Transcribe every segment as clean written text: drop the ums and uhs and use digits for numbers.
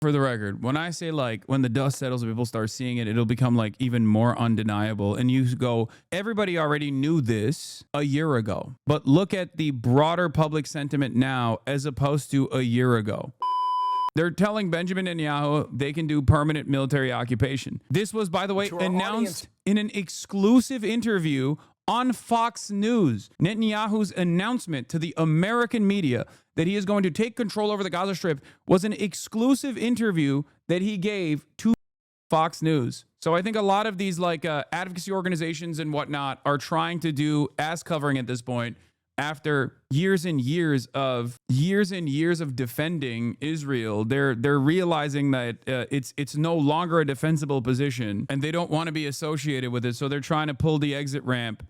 For the record, when I say like when the dust settles and people start seeing it, it'll become like even more undeniable. And you go, everybody already knew this a year ago. But look at the broader public sentiment now as opposed to a year ago. They're telling Benjamin Netanyahu they can do permanent military occupation. This was, by the way, announced in an exclusive interview on Fox News. Netanyahu's announcement to the American media that he is going to take control over the Gaza Strip was an exclusive interview that he gave to Fox News. So I think a lot of these like advocacy organizations and whatnot are trying to do ass covering at this point after years and years of defending Israel. They're realizing that it's no longer a defensible position and they don't want to be associated with it. So they're trying to pull the exit ramp.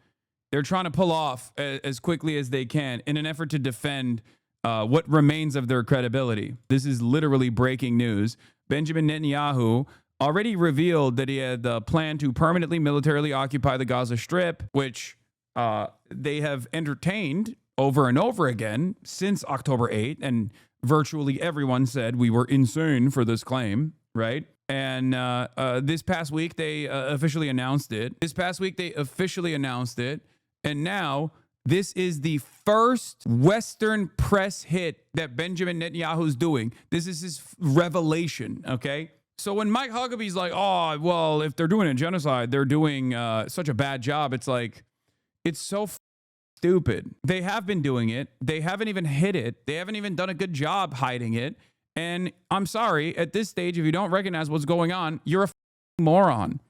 They're trying to pull off as quickly as they can in an effort to defend what remains of their credibility. This is literally breaking news. Benjamin Netanyahu already revealed that he had the plan to permanently militarily occupy the Gaza Strip, which they have entertained over and over again since October 8th. And virtually everyone said we were insane for this claim, right? And this past week, they officially announced it. And now this is the first Western press hit that Benjamin Netanyahu is doing. This is his revelation, okay? So when Mike Huckabee's like, oh, well, if they're doing a genocide, they're doing such a bad job. It's like, it's so stupid. They have been doing it. They haven't even hid it. They haven't even done a good job hiding it. And I'm sorry, at this stage, if you don't recognize what's going on, you're a moron.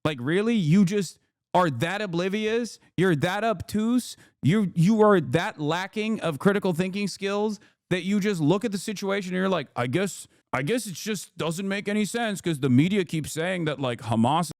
Like, really? You just are that oblivious? You're that obtuse? You are that lacking of critical thinking skills that you just look at the situation and you're like, I guess it just doesn't make any sense because the media keeps saying that like Hamas,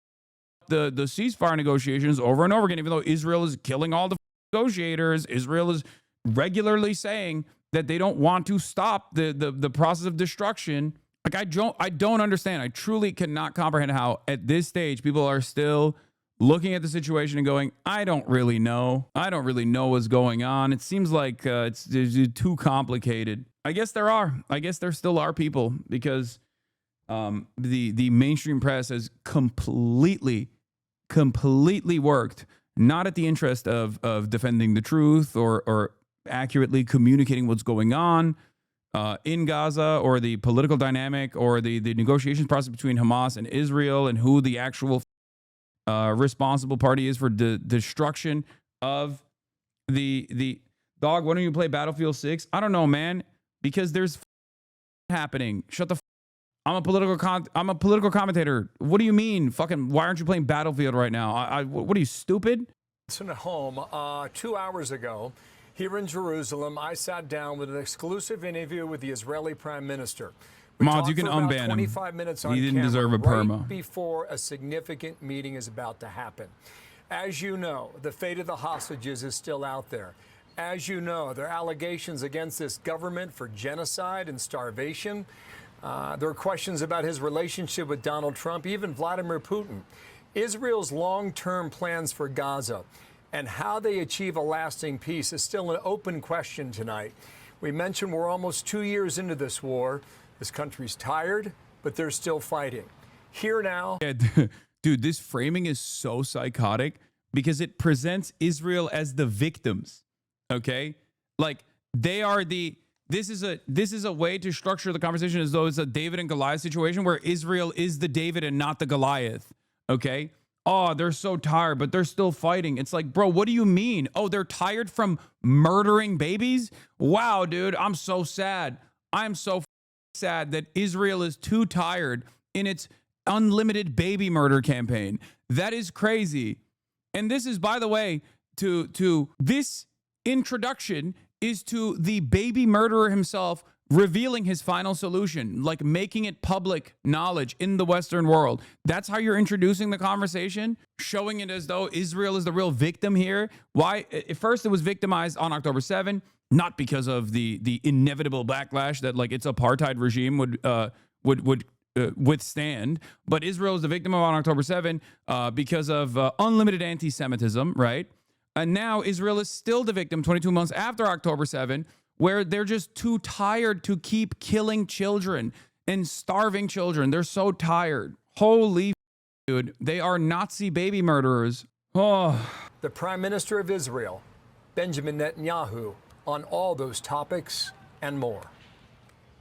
the ceasefire negotiations over and over again, even though Israel is killing all the negotiators. Israel is regularly saying that they don't want to stop the process of destruction. Like I don't understand. I truly cannot comprehend how at this stage people are still looking at the situation and going, I don't really know. I don't really know what's going on. It seems like it's too complicated. I guess there still are people because the mainstream press has completely worked not at the interest of defending the truth or accurately communicating what's going on in Gaza or the political dynamic or the negotiations process between Hamas and Israel and who the actual responsible party is for the destruction of the dog. Why don't you play Battlefield 6? I don't know, man, because there's happening. Shut the I'm a political commentator. What do you mean? Fucking, why aren't you playing Battlefield right now? What are you, stupid? Listen at home. 2 hours ago, here in Jerusalem, I sat down with an exclusive interview with the Israeli Prime Minister. Mods, you can unban him. 25 minutes on he didn't deserve a perma. Right before a significant meeting is about to happen. As you know, the fate of the hostages is still out there. As you know, there are allegations against this government for genocide and starvation. There are questions about his relationship with Donald Trump, even Vladimir Putin. Israel's long-term plans for Gaza and how they achieve a lasting peace is still an open question tonight. We mentioned we're almost 2 years into this war. This country's tired, but they're still fighting. Here now. Yeah, dude, this framing is so psychotic because it presents Israel as the victims. Okay? Like they are this is a way to structure the conversation as though it's a David and Goliath situation where Israel is the David and not the Goliath. Okay? Oh, they're so tired, but they're still fighting. It's like, bro, what do you mean? Oh, they're tired from murdering babies? Wow, dude, I'm so sad. I'm so sad that Israel is too tired in its unlimited baby murder campaign. That is crazy. And this is, by the way, to this introduction is to the baby murderer himself revealing his final solution, like making it public knowledge in the Western world. That's how you're introducing the conversation, showing it as though Israel is the real victim here. Why? At first, it was victimized on October 7th, not because of the inevitable backlash that like its apartheid regime would withstand, but Israel is the victim of on October 7th because of unlimited anti-Semitism, right? And now Israel is still the victim 22 months after October 7th, where they're just too tired to keep killing children. and starving children. They're so tired. Holy dude, they are Nazi baby murderers. Oh. The Prime Minister of Israel, Benjamin Netanyahu, on all those topics and more.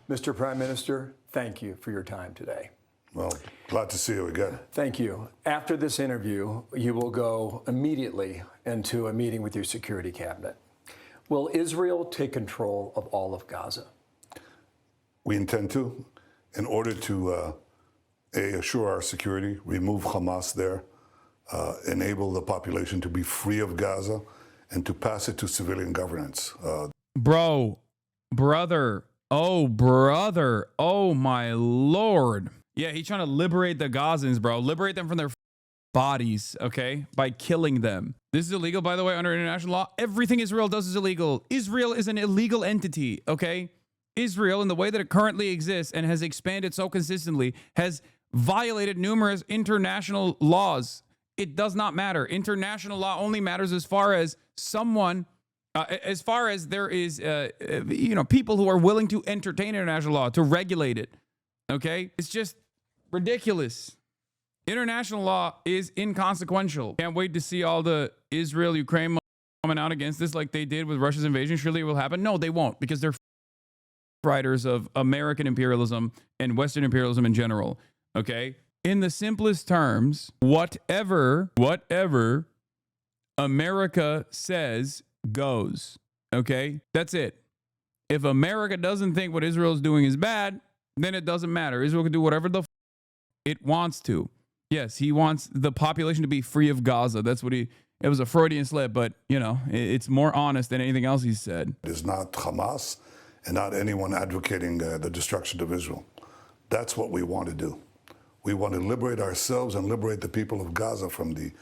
Mr. Prime Minister, thank you for your time today. Well, glad to see you again. Thank you. After this interview, you will go immediately into a meeting with your security cabinet. Will Israel take control of all of Gaza? We intend to, in order to assure our security, remove Hamas there, enable the population to be free of Gaza, and to pass it to civilian governance. Brother, oh my Lord. Yeah, he's trying to liberate the Gazans, bro. Liberate them from their bodies, okay? By killing them. This is illegal, by the way, under international law. Everything Israel does is illegal. Israel is an illegal entity, okay? Israel, in the way that it currently exists and has expanded so consistently, has violated numerous international laws. It does not matter. International law only matters as far as someone, as far as there is, people who are willing to entertain international law, to regulate it, okay? It's just ridiculous. International law is inconsequential. Can't wait to see all the Israel-Ukraine coming out against this like they did with Russia's invasion. Surely it will happen. No, they won't, because they're fighters of American imperialism and Western imperialism in general. Okay? In the simplest terms, whatever America says goes. Okay? That's it. If America doesn't think what Israel is doing is bad, then it doesn't matter. Israel can do whatever the it wants to. Yes, he wants the population to be free of Gaza. That's what it was a Freudian slip, but, it's more honest than anything else he said. It is not Hamas and not anyone advocating the destruction of Israel. That's what we want to do. We want to liberate ourselves and liberate the people of Gaza from the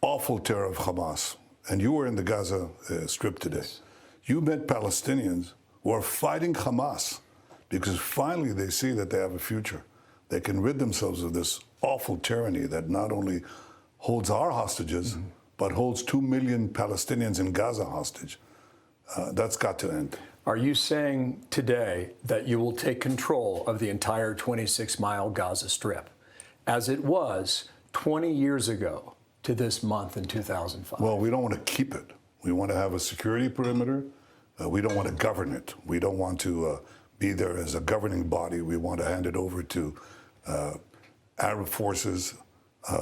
awful terror of Hamas. And you were in the Gaza Strip today. You met Palestinians who are fighting Hamas because finally they see that they have a future. They can rid themselves of this awful tyranny that not only holds our hostages, but holds 2 million Palestinians in Gaza hostage. That's got to end. Are you saying today that you will take control of the entire 26-mile Gaza Strip, as it was 20 years ago to this month in 2005? Well, we don't want to keep it. We want to have a security perimeter. We don't want to govern it. We don't want to be there as a governing body. We want to hand it over to Arab forces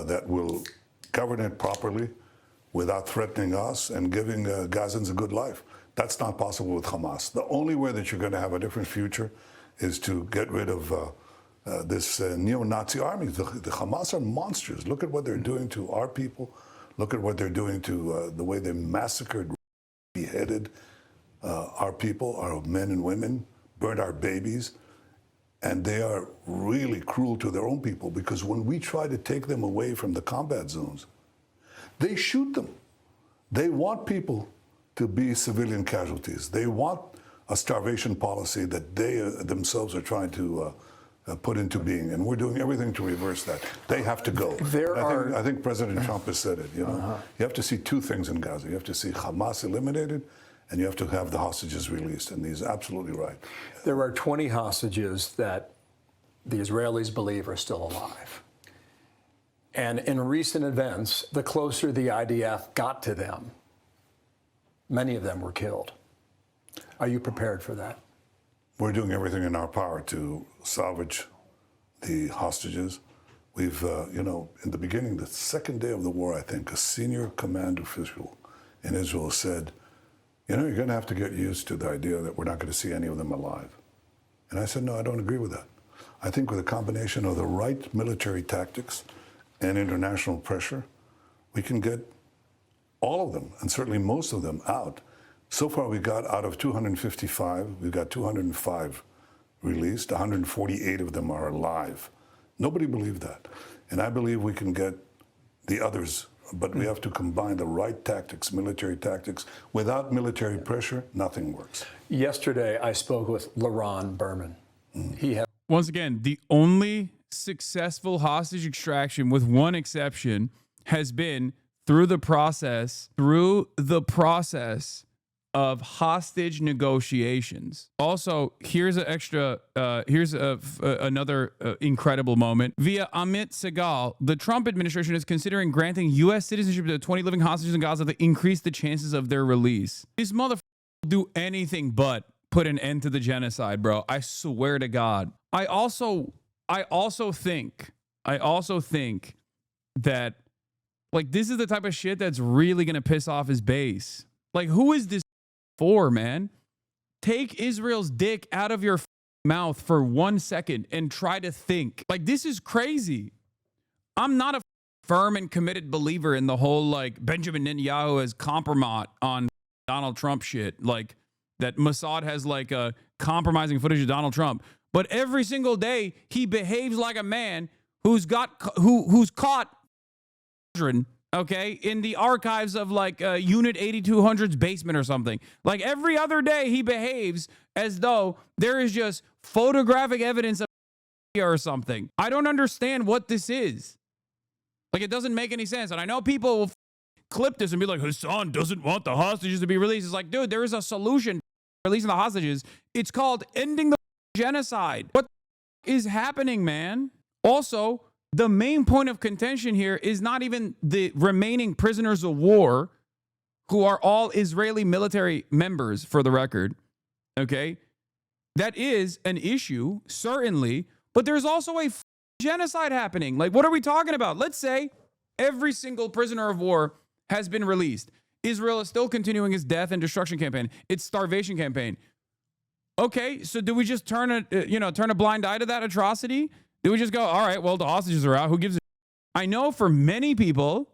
that will govern it properly without threatening us and giving Gazans a good life. That's not possible with Hamas. The only way that you're going to have a different future is to get rid of this neo-Nazi army. The Hamas are monsters. Look at what they're doing to our people. Look at what they're doing to the way they massacred, beheaded our people, our men and women, burned our babies. And they are really cruel to their own people, because when we try to take them away from the combat zones, they shoot them. They want people to be civilian casualties. They want a starvation policy that they themselves are trying to put into being, and we're doing everything to reverse that. They have to go. I think President Trump has said it. You have to see two things in Gaza. You have to see Hamas eliminated, and you have to have the hostages released, and he's absolutely right. There are 20 hostages that the Israelis believe are still alive. And in recent events, the closer the IDF got to them, many of them were killed. Are you prepared for that? We're doing everything in our power to salvage the hostages. We've, in the beginning, the second day of the war, I think, a senior command official in Israel said, you're going to have to get used to the idea that we're not going to see any of them alive. And I said, no, I don't agree with that. I think with a combination of the right military tactics and international pressure, we can get all of them, and certainly most of them, out. So far, we got out of 255, we've got 205 released. 148 of them are alive. Nobody believed that. And I believe we can get the others, but we have to combine the right tactics, military tactics. Without military pressure, nothing works. Yesterday, I spoke with Laron Berman. He had Once again, the only successful hostage extraction, with one exception, has been through the process of hostage negotiations. Also, here's an extra, another incredible moment. Via Amit Segal, the Trump administration is considering granting U.S. citizenship to the 20 living hostages in Gaza to increase the chances of their release. This motherfucker will do anything but put an end to the genocide, bro. I swear to God. I also think that, like, this is the type of shit that's really going to piss off his base. Like, who is this for, man? Take Israel's dick out of your mouth for 1 second and try to think. Like, this is crazy. I'm not a firm and committed believer in the whole, like, Benjamin Netanyahu as compromise on Donald Trump shit. Like, that Mossad has, like, a compromising footage of Donald Trump. But every single day, he behaves like a man who's caught children, okay, in the archives of, like, Unit 8200's basement or something. Like, every other day he behaves as though there is just photographic evidence of or something. I don't understand what this is. Like, it doesn't make any sense. And I know people will clip this and be like, Hassan doesn't want the hostages to be released. It's like, dude, there is a solution for releasing the hostages. It's called ending the genocide. What is happening, man? Also, the main point of contention here is not even the remaining prisoners of war, who are all Israeli military members, for the record. Okay? That is an issue, certainly, but there's also a genocide happening. Like, what are we talking about? Let's say every single prisoner of war has been released. Israel is still continuing its death and destruction campaign, its starvation campaign. Okay, so do we just turn a blind eye to that atrocity? Do we just go, all right, well, the hostages are out. Who gives a... I know for many people,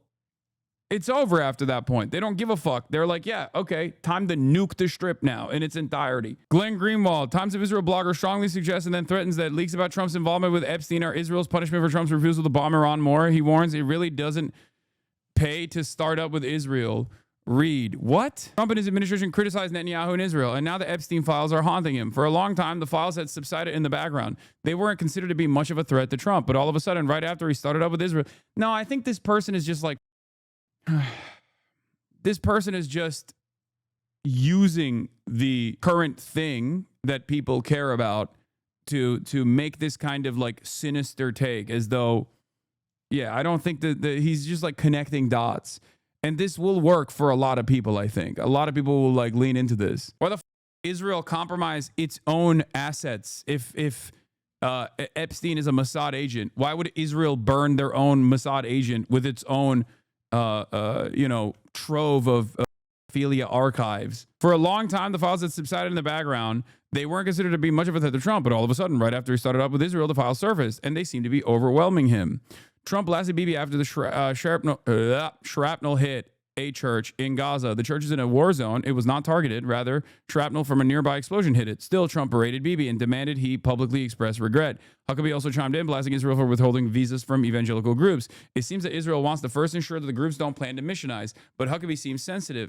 it's over after that point. They don't give a fuck. They're like, yeah, okay, time to nuke the strip now in its entirety. Glenn Greenwald, Times of Israel blogger, strongly suggests and then threatens that leaks about Trump's involvement with Epstein are Israel's punishment for Trump's refusal to bomb Iran more. He warns it really doesn't pay to start up with Israel. Read. What? Trump and his administration criticized Netanyahu and Israel, and now the Epstein files are haunting him. For a long time, the files had subsided in the background. They weren't considered to be much of a threat to Trump, but all of a sudden, right after he started up with Israel... No, I think this person is just like... this person is just using the current thing that people care about to make this kind of, like, sinister take, as though... Yeah, I don't think that he's just, like, connecting dots. And this will work for a lot of people, I think. A lot of people will, like, lean into this. Why the f Israel compromise its own assets if Epstein is a Mossad agent? Why would Israel burn their own Mossad agent with its own, trove of pedophilia archives? For a long time, the files had subsided in the background. They weren't considered to be much of a threat to Trump, but all of a sudden, right after he started up with Israel, the files surfaced, and they seem to be overwhelming him. Trump blasted Bibi after the shrapnel hit a church in Gaza. The church is in a war zone. It was not targeted. Rather, shrapnel from a nearby explosion hit it. Still, Trump berated Bibi and demanded he publicly express regret. Huckabee also chimed in, blasting Israel for withholding visas from evangelical groups. It seems that Israel wants to first ensure that the groups don't plan to missionize, but Huckabee seems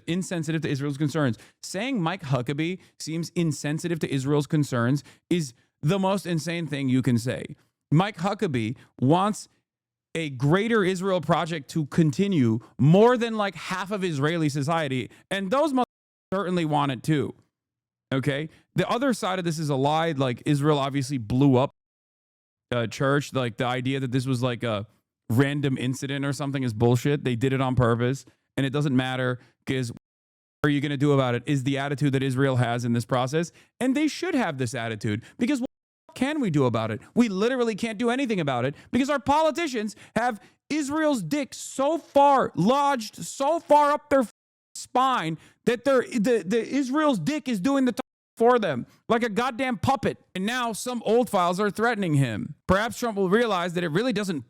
insensitive to Israel's concerns. Saying Mike Huckabee seems insensitive to Israel's concerns is the most insane thing you can say. Mike Huckabee wants a greater Israel project to continue more than, like, half of Israeli society. And those certainly want it too. Okay? The other side of this is a lie. Like, Israel obviously blew up a church. Like, the idea that this was, like, a random incident or something is bullshit. They did it on purpose. And it doesn't matter, because what are you going to do about it is the attitude that Israel has in this process. And they should have this attitude, because can we do about it? We literally can't do anything about it, because our politicians have Israel's dick so far lodged, so far up their spine that the Israel's dick is doing the for them like a goddamn puppet. And now some old files are threatening him. Perhaps Trump will realize that it really doesn't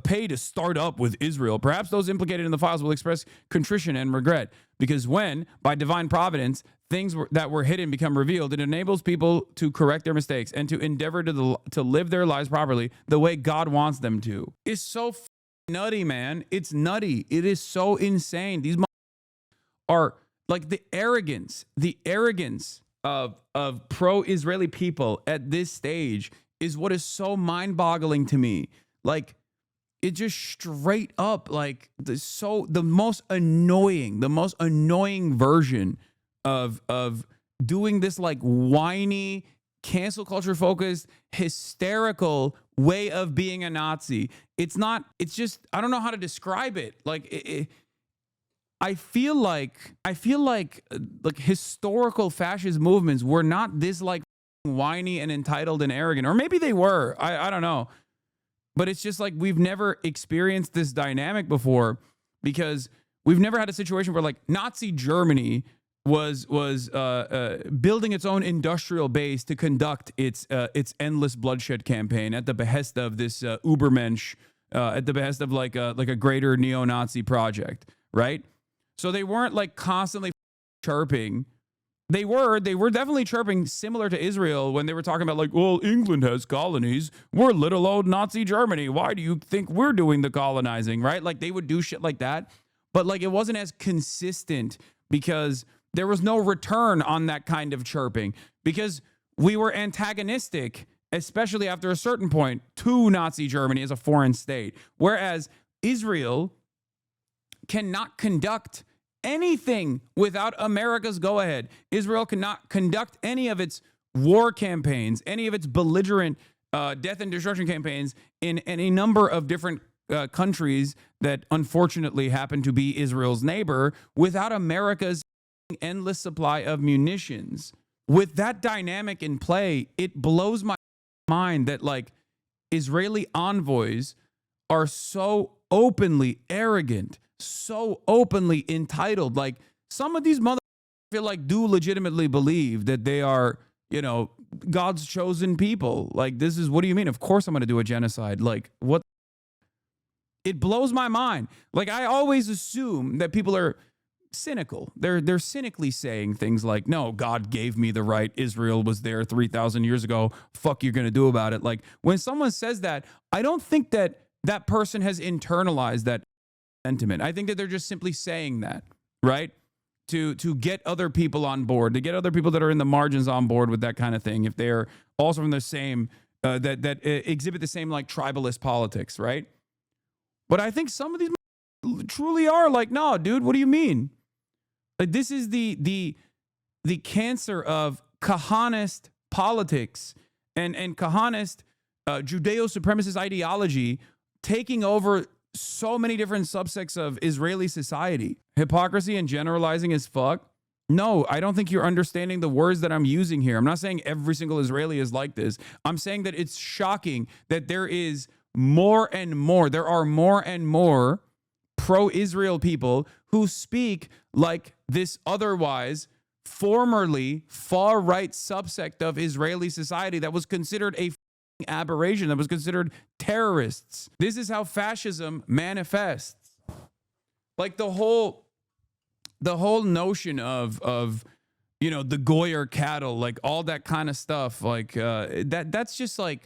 pay to start up with Israel. Perhaps those implicated in the files will express contrition and regret, because when, by divine providence, things that were hidden become revealed, it enables people to correct their mistakes and to endeavor to live their lives properly the way God wants them to. It's so nutty, man. It's nutty. It is so insane. These are, like, the arrogance of pro-Israeli people at this stage is what is so mind-boggling to me. Like, it just straight up, like, the most annoying version of doing this like whiny, cancel culture focused, hysterical way of being a Nazi. It's just, I don't know how to describe it. Like, I feel like historical fascist movements were not this like whiny and entitled and arrogant, or maybe they were. I don't know. But it's just like we've never experienced this dynamic before, because we've never had a situation where like Nazi Germany was building its own industrial base to conduct its endless bloodshed campaign at the behest of this Ubermensch, at the behest of like a greater neo-Nazi project, right? So they weren't like constantly chirping. They were definitely chirping, similar to Israel when they were talking about like, well, England has colonies. We're little old Nazi Germany. Why do you think we're doing the colonizing, right? Like they would do shit like that. But like it wasn't as consistent because there was no return on that kind of chirping, because we were antagonistic, especially after a certain point, to Nazi Germany as a foreign state. Whereas Israel cannot conduct anything without America's go-ahead. Israel cannot conduct any of its war campaigns, any of its belligerent death and destruction campaigns in any number of different countries that unfortunately happen to be Israel's neighbor without America's endless supply of munitions. With that dynamic in play, it blows my mind that like Israeli envoys are so openly arrogant, so openly entitled. Like some of these motherfuckers feel like do legitimately believe that they are, you know, God's chosen people. Like this is, what do you mean? Of course I'm going to do a genocide. Like what? It blows my mind. Like I always assume that people are cynical. They're cynically saying things like, no, God gave me the right. Israel was there 3,000 years ago. Fuck you're going to do about it. Like when someone says that, I don't think that that person has internalized that sentiment. I think that they're just simply saying that, right? To get other people on board, to get other people that are in the margins on board with that kind of thing. If they're also from the same, that exhibit the same like tribalist politics, right? But I think some of these truly are like, no, dude, what do you mean? Like this is the cancer of Kahanist politics and Kahanist Judeo-supremacist ideology taking over so many different subsects of Israeli society. Hypocrisy and generalizing as fuck. No, I don't think you're understanding the words that I'm using here. I'm not saying every single Israeli is like this. I'm saying that it's shocking that there is more and more. There are more and more pro-Israel people who speak like this otherwise formerly far-right subsect of Israeli society that was considered a aberration, that was considered terrorists. This is how fascism manifests. Like the whole notion of you know, the Goyer cattle, like all that kind of stuff, like that's just a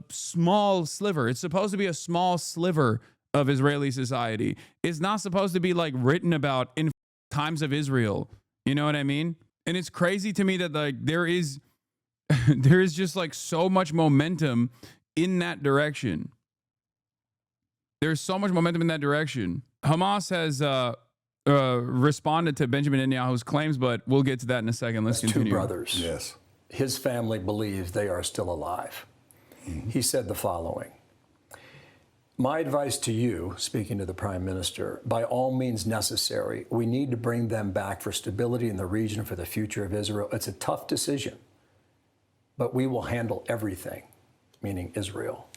small sliver. It's supposed to be a small sliver of Israeli society. It's not supposed to be like written about in times of Israel. You know what I mean? And it's crazy to me that like there is just like so much momentum in that direction. There's so much momentum in that direction. Hamas has responded to Benjamin Netanyahu's claims, but we'll get to that in a second. Let's continue. Two brothers. Yes. His family believes they are still alive. Mm-hmm. He said the following: my advice to you, speaking to the Prime Minister, by all means necessary, we need to bring them back for stability in the region, for the future of Israel. It's a tough decision, but we will handle everything, meaning Israel.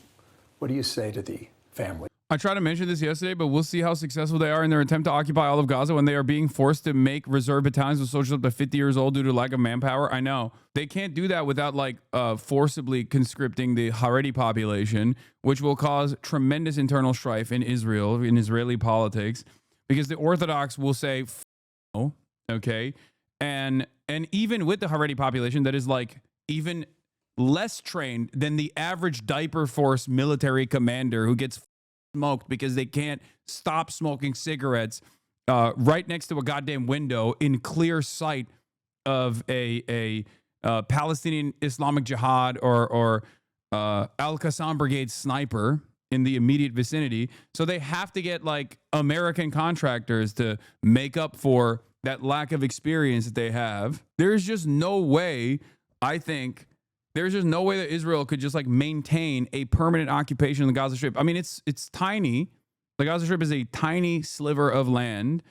What do you say to the family? I tried to mention this yesterday, but we'll see how successful they are in their attempt to occupy all of Gaza when they are being forced to make reserve battalions with soldiers up to 50 years old due to lack of manpower. I know. They can't do that without like forcibly conscripting the Haredi population, which will cause tremendous internal strife in Israel, in Israeli politics, because the Orthodox will say, no, okay? And even with the Haredi population that is like even less trained than the average diaper force military commander who gets smoked because they can't stop smoking cigarettes right next to a goddamn window in clear sight of a Palestinian Islamic Jihad or Al-Qassam Brigade sniper in the immediate vicinity. So they have to get like American contractors to make up for that lack of experience that they have, there's just no way, I think, there's just no way that Israel could just like maintain a permanent occupation of the Gaza Strip. I mean, it's tiny. The Gaza Strip is a tiny sliver of land.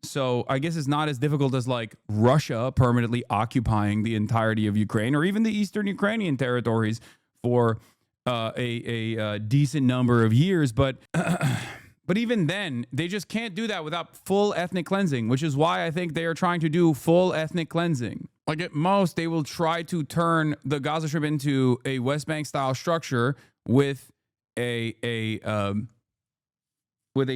So I guess it's not as difficult as like Russia permanently occupying the entirety of Ukraine or even the eastern Ukrainian territories for a decent number of years. But but even then, they just can't do that without full ethnic cleansing, which is why I think they are trying to do full ethnic cleansing. Like at most, they will try to turn the Gaza Strip into a West Bank style structure with a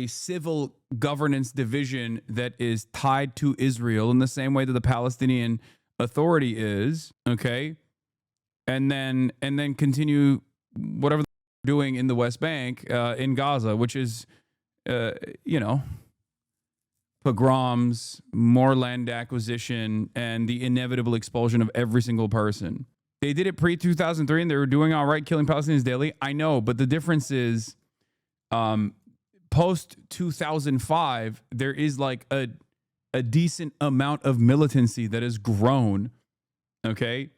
civil governance division that is tied to Israel in the same way that the Palestinian Authority is, okay? And then continue whatever they're doing in the West Bank, in Gaza, which is, pogroms, more land acquisition, and the inevitable expulsion of every single person. They did it pre-2003, and they were doing all right, killing Palestinians daily. I know, but the difference is, post-2005, there is like a decent amount of militancy that has grown, okay?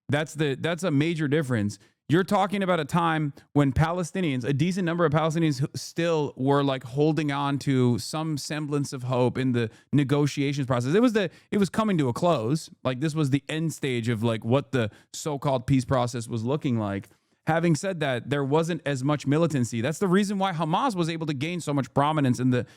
That's a major difference. You're talking about a time when Palestinians, a decent number of Palestinians still were like holding on to some semblance of hope in the negotiations process. It was coming to a close. Like this was the end stage of like what the so-called peace process was looking like. Having said that, there wasn't as much militancy. That's the reason why Hamas was able to gain so much prominence in the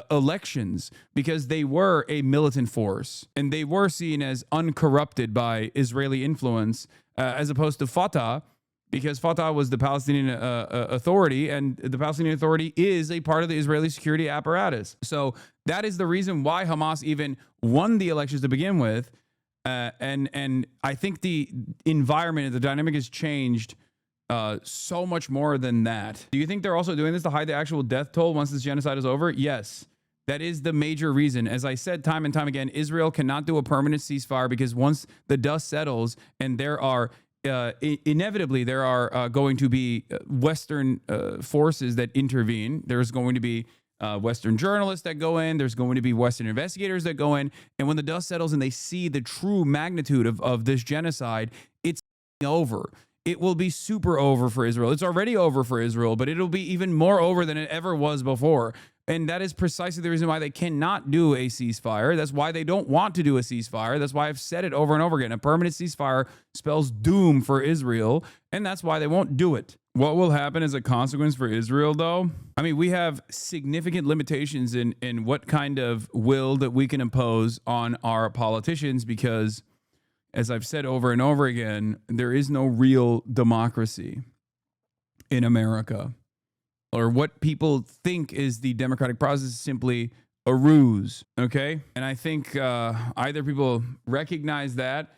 elections, because they were a militant force and they were seen as uncorrupted by Israeli influence, as opposed to Fatah, because Fatah was the Palestinian Authority, and the Palestinian Authority is a part of the Israeli security apparatus. So that is the reason why Hamas even won the elections to begin with. And I think the environment, the dynamic has changed so much more than that. Do you think they're also doing this to hide the actual death toll once this genocide is over? Yes, that is the major reason. As I said time and time again, Israel cannot do a permanent ceasefire because once the dust settles and there are inevitably there are going to be Western forces that intervene. There's going to be Western journalists that go in. There's going to be Western investigators that go in. And when the dust settles and they see the true magnitude of this genocide, it's over. It will be super over for Israel. It's already over for Israel, but it'll be even more over than it ever was before. And that is precisely the reason why they cannot do a ceasefire. That's why they don't want to do a ceasefire. That's why I've said it over and over again. A permanent ceasefire spells doom for Israel, and that's why they won't do it. What will happen as a consequence for Israel, though? I mean, we have significant limitations in what kind of will that we can impose on our politicians because, as I've said over and over again, there is no real democracy in America. Or what people think is the democratic process is simply a ruse, okay? And I think either people recognize that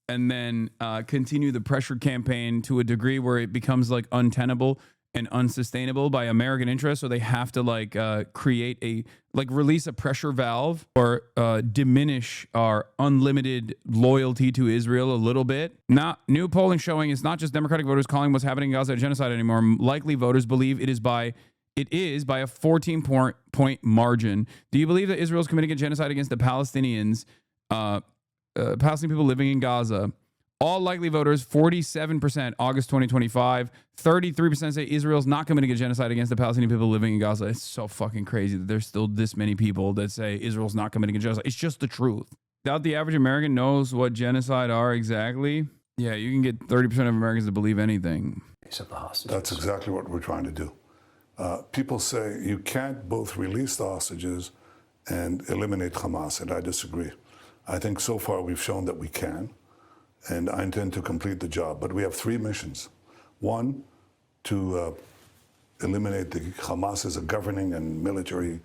and then continue the pressure campaign to a degree where it becomes like untenable and unsustainable by American interests, so they have to like release a pressure valve or diminish our unlimited loyalty to Israel a little bit. Now, new polling showing it's not just Democratic voters calling what's happening in Gaza a genocide anymore. Likely voters believe it is by a 14-point margin. Do you believe that Israel is committing a genocide against the Palestinians, Palestinian people living in Gaza? All likely voters, 47%, August 2025. 33% say Israel's not committing a genocide against the Palestinian people living in Gaza. It's so fucking crazy that there's still this many people that say Israel's not committing a genocide. It's just the truth. Doubt the average American knows what genocide are exactly. Yeah, you can get 30% of Americans to believe anything. Except the hostages. That's exactly what we're trying to do. People say you can't both release the hostages and eliminate Hamas, and I disagree. I think so far we've shown that we can. And I intend to complete the job. But we have three missions. One, to eliminate the Hamas as a governing and military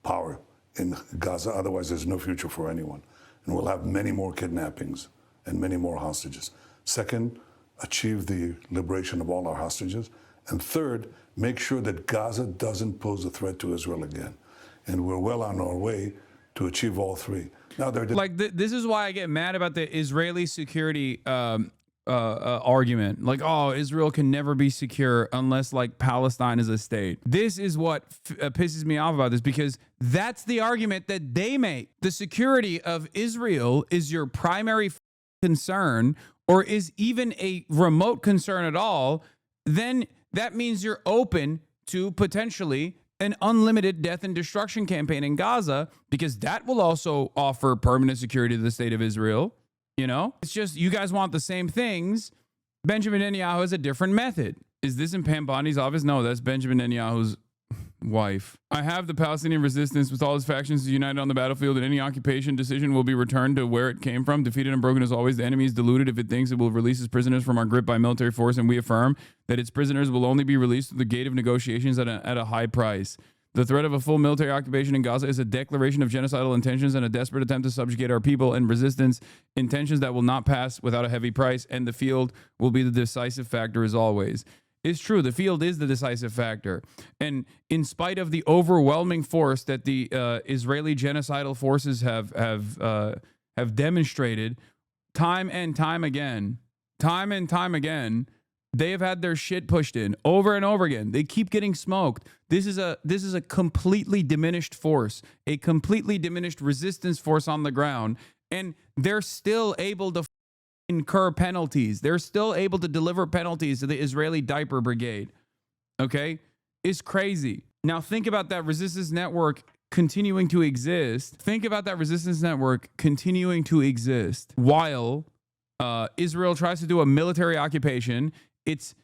power in Gaza. Otherwise, there's no future for anyone. And we'll have many more kidnappings and many more hostages. Second, achieve the liberation of all our hostages. And third, make sure that Gaza doesn't pose a threat to Israel again. And we're well on our way to achieve all three. Now, this is why I get mad about the Israeli security argument, like, oh, Israel can never be secure unless like Palestine is a state. This is what pisses me off about this, because that's the argument that they make. The security of Israel is your primary concern, or is even a remote concern at all. Then that means you're open to potentially an unlimited death and destruction campaign in Gaza, because that will also offer permanent security to the state of Israel. You know, it's just, you guys want the same things. Benjamin Netanyahu has a different method. Is this in Pam Bondi's office? No, that's Benjamin Netanyahu's wife. I have the Palestinian resistance with all its factions united on the battlefield, and any occupation decision will be returned to where it came from. Defeated and broken as always. The enemy is deluded if it thinks it will release its prisoners from our grip by military force, and we affirm that its prisoners will only be released through the gate of negotiations at a high price. The threat of a full military occupation in Gaza is a declaration of genocidal intentions and a desperate attempt to subjugate our people and resistance, intentions that will not pass without a heavy price, and the field will be the decisive factor as always. It's true, the field is the decisive factor. And in spite of the overwhelming force that the Israeli genocidal forces have demonstrated time and time again, they have had their shit pushed in over and over again. They keep getting smoked. This is a completely diminished force, a completely diminished resistance force on the ground, and they're still able to incur penalties. They're still able to deliver penalties to the Israeli diaper brigade. Okay? It's crazy. Now think about that resistance network continuing to exist. Think about that resistance network continuing to exist while Israel tries to do a military occupation. Its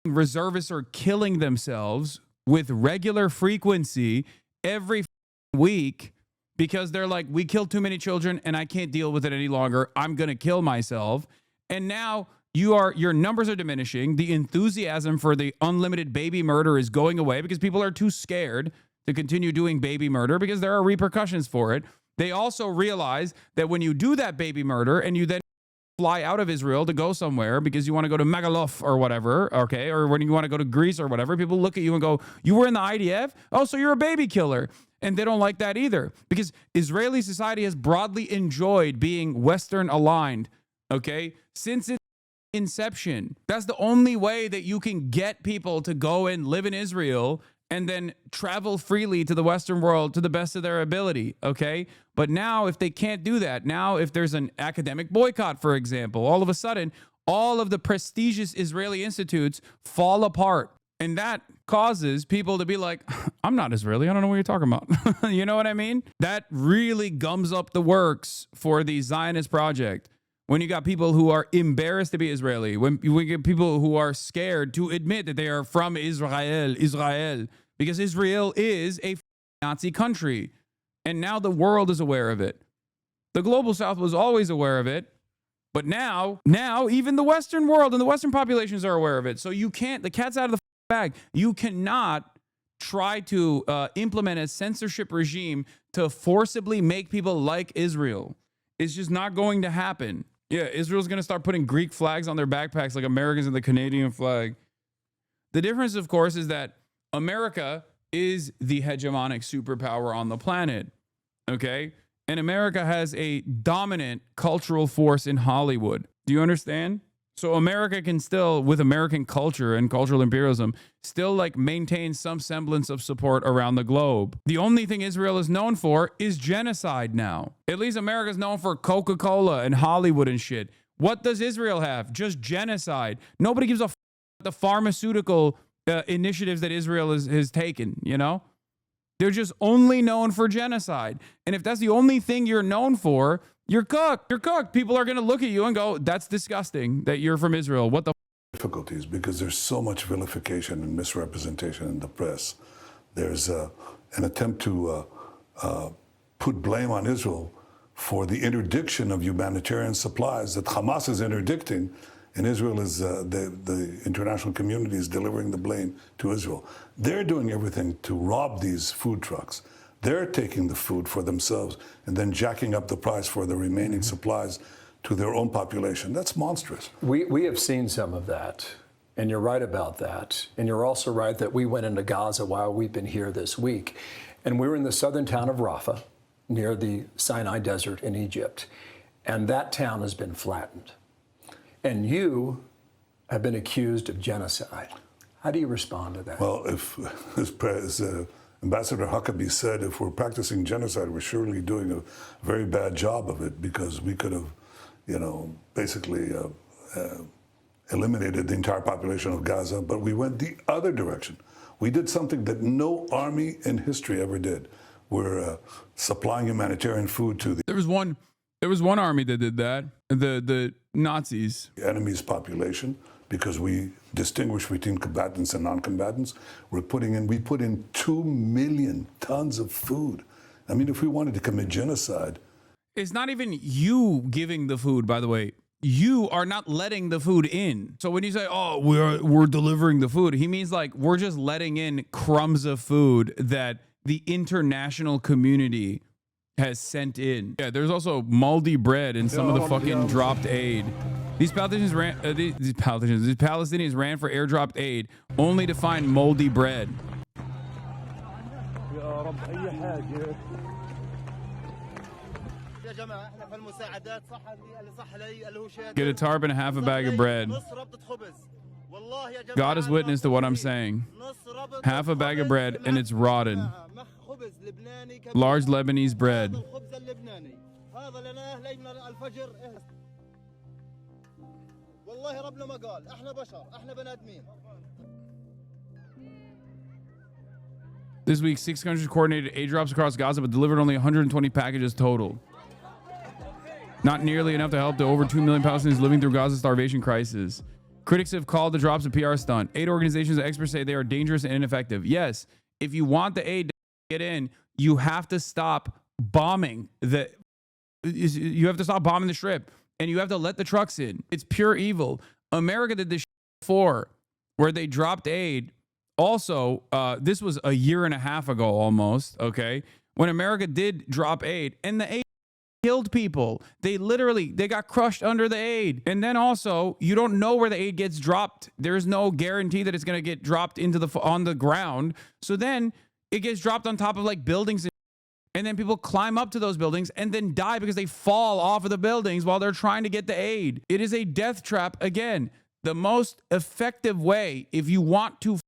reservists are killing themselves with regular frequency every week because they're like, we killed too many children and I can't deal with it any longer. I'm going to kill myself. And now your numbers are diminishing. The enthusiasm for the unlimited baby murder is going away because people are too scared to continue doing baby murder because there are repercussions for it. They also realize that when you do that baby murder and you then fly out of Israel to go somewhere because you want to go to Megaloth or whatever, okay, or when you want to go to Greece or whatever, people look at you and go, you were in the IDF? Oh, so you're a baby killer. And they don't like that either because Israeli society has broadly enjoyed being Western aligned, okay, since its inception. That's the only way that you can get people to go and live in Israel and then travel freely to the Western world to the best of their ability, okay? But now, if they can't do that, now if there's an academic boycott, for example, all of a sudden, all of the prestigious Israeli institutes fall apart. And that causes people to be like, I'm not Israeli. I don't know what you're talking about. You know what I mean? That really gums up the works for the Zionist project. When you got people who are embarrassed to be Israeli, when you get people who are scared to admit that they are from Israel, because Israel is a Nazi country. And now the world is aware of it. The global South was always aware of it. But now even the Western world and the Western populations are aware of it. So you can't, the cat's out of the bag. You cannot try to implement a censorship regime to forcibly make people like Israel. It's just not going to happen. Yeah, Israel's going to start putting Greek flags on their backpacks like Americans in the Canadian flag. The difference, of course, is that America is the hegemonic superpower on the planet, okay? And America has a dominant cultural force in Hollywood. Do you understand? So America can still, with American culture and cultural imperialism, still like maintain some semblance of support around the globe. The only thing Israel is known for is genocide now. At least America's known for Coca-Cola and Hollywood and shit. What does Israel have? Just genocide. Nobody gives a f*** the pharmaceutical initiatives that Israel has taken, you know? They're just only known for genocide. And if that's the only thing you're known for, you're cooked. You're cooked. People are going to look at you and go, that's disgusting that you're from Israel. What the difficulties because there's so much vilification and misrepresentation in the press. There's an attempt to put blame on Israel for the interdiction of humanitarian supplies that Hamas is interdicting, and Israel is, the international community is delivering the blame to Israel. They're doing everything to rob these food trucks. They're taking the food for themselves and then jacking up the price for the remaining supplies to their own population. That's monstrous. We have seen some of that, and you're right about that. And you're also right that we went into Gaza while we've been here this week. And we were in the southern town of Rafah, near the Sinai Desert in Egypt. And that town has been flattened. And you have been accused of genocide. How do you respond to that? Well, if, as Ambassador Huckabee said, if we're practicing genocide, we're surely doing a very bad job of it, because we could have, basically eliminated the entire population of Gaza, but we went the other direction. We did something that no army in history ever did. We're supplying humanitarian food to the There was one army that did that. The Nazis. enemy's population, because we distinguish between combatants and non-combatants. We put in 2 million tons of food. I mean, if we wanted to commit genocide. It's not even you giving the food, by the way. You are not letting the food in. So when you say, "Oh, we're delivering the food," he means like we're just letting in crumbs of food that the international community has sent in. Yeah, there's also moldy bread in some of the fucking dropped aid. These Palestinians ran for airdropped aid only to find moldy bread. Get a tarp and half a bag of bread. God is witness to what I'm saying. Half a bag of bread and it's rotten. Large Lebanese bread. This week, 6 countries coordinated aid drops across Gaza, but delivered only 120 packages total. Not nearly enough to help the over 2 million Palestinians living through Gaza's starvation crisis. Critics have called the drops a PR stunt. Aid organizations and experts say they are dangerous and ineffective. Yes, if you want the aid to get in, you have to stop bombing the strip, and you have to let the trucks in. It's pure evil. America did this before, where they dropped aid. Also, this was a year and a half ago almost, okay, when America did drop aid, and the aid killed people. They got crushed under the aid. And then also, you don't know where the aid gets dropped. There's no guarantee that it's going to get dropped on the ground. So then it gets dropped on top of like buildings, and then people climb up to those buildings and then die because they fall off of the buildings while they're trying to get the aid. It is a death trap. Again, the most effective way, if you want to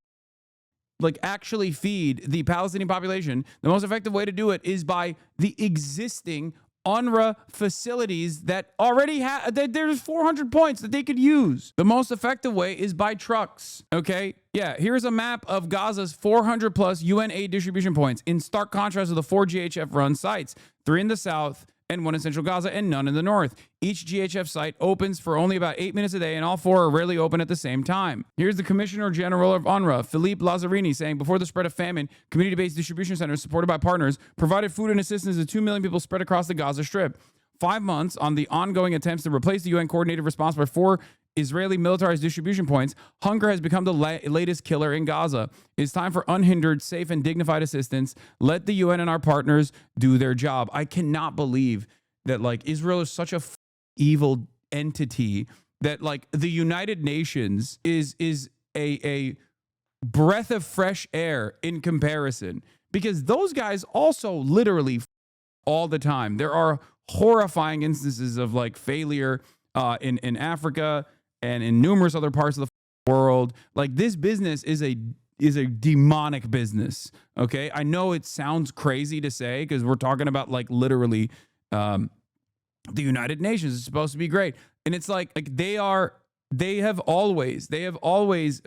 like actually feed the Palestinian population, the most effective way to do it is by the existing UNRWA facilities that already have, there's 400 points that they could use. The most effective way is by trucks, okay? Yeah, here's a map of Gaza's 400 plus UN aid distribution points in stark contrast to the 4 GHF run sites, 3 in the south and 1 in central Gaza and none in the north. Each GHF site opens for only about 8 minutes a day, and all 4 are rarely open at the same time. Here's the Commissioner General of UNRWA, Philippe Lazzarini, saying, before the spread of famine, community-based distribution centers supported by partners provided food and assistance to 2 million people spread across the Gaza Strip. 5 months on the ongoing attempts to replace the UN coordinated response by 4 Israeli militarized distribution points, hunger has become the latest killer in Gaza. It's time for unhindered, safe, and dignified assistance. Let the UN and our partners do their job. I cannot believe that like Israel is such a evil entity that like the United Nations is a breath of fresh air in comparison, because those guys also literally all the time. There are horrifying instances of like failure in Africa and in numerous other parts of the world. Like this business is a demonic business. Okay, I know it sounds crazy to say because we're talking about like literally the United Nations is supposed to be great, and it's like they have always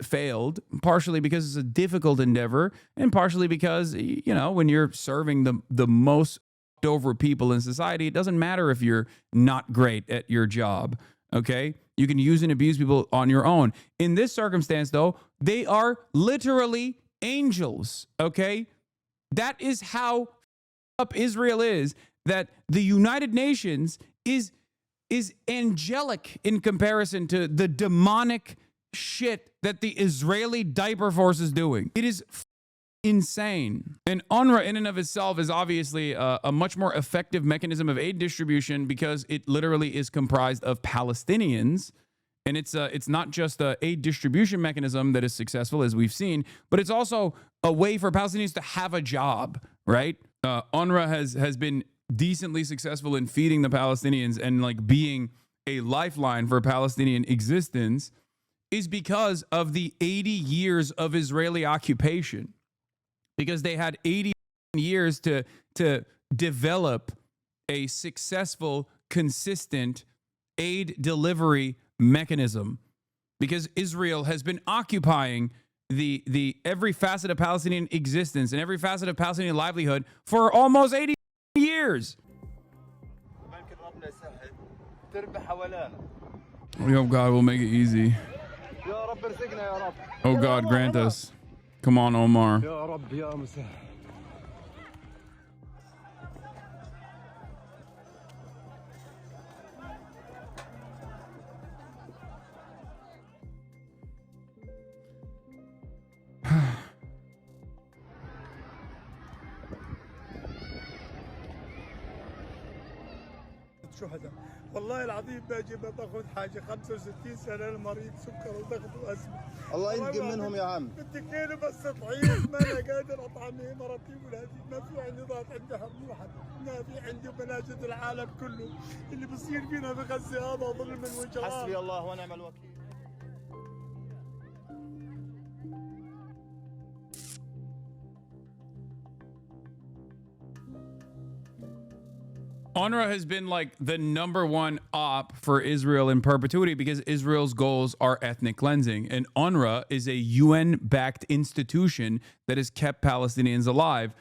failed, partially because it's a difficult endeavor, and partially because when you're serving the most over people in society, it doesn't matter if you're not great at your job. Okay, you can use and abuse people on your own. In this circumstance, though, they are literally angels. Okay, that is how up Israel is. That the United Nations is angelic in comparison to the demonic shit that the Israeli diaper force is doing. It is insane. And UNRWA in and of itself is obviously a much more effective mechanism of aid distribution because it literally is comprised of Palestinians. And it's not just a aid distribution mechanism that is successful, as we've seen, but it's also a way for Palestinians to have a job, right? UNRWA has been decently successful in feeding the Palestinians and like being a lifeline for Palestinian existence is because of the 80 years of Israeli occupation. Because they had 80 years to develop a successful, consistent aid delivery mechanism. Because Israel has been occupying the every facet of Palestinian existence and every facet of Palestinian livelihood for almost 80 years. We hope God will make it easy. Oh God, grant us. Come on, Omar. شهداء والله العظيم باجي ما باخذ حاجه 65 سنه المريض سكر وضغط وازمه الله ينتقم منهم يا عم بدي كيلو بس تطعيم ما انا قادر اطعم مرتي وولادي ما في عندي ضغط عندي حرب واحد ما في عندي مناجد العالم كله اللي بصير فينا في غزه هذا ظلم وجرائم حسبي الله ونعم الوكيل. UNRWA has been like the number one op for Israel in perpetuity because Israel's goals are ethnic cleansing. And UNRWA is a UN-backed institution that has kept Palestinians alive.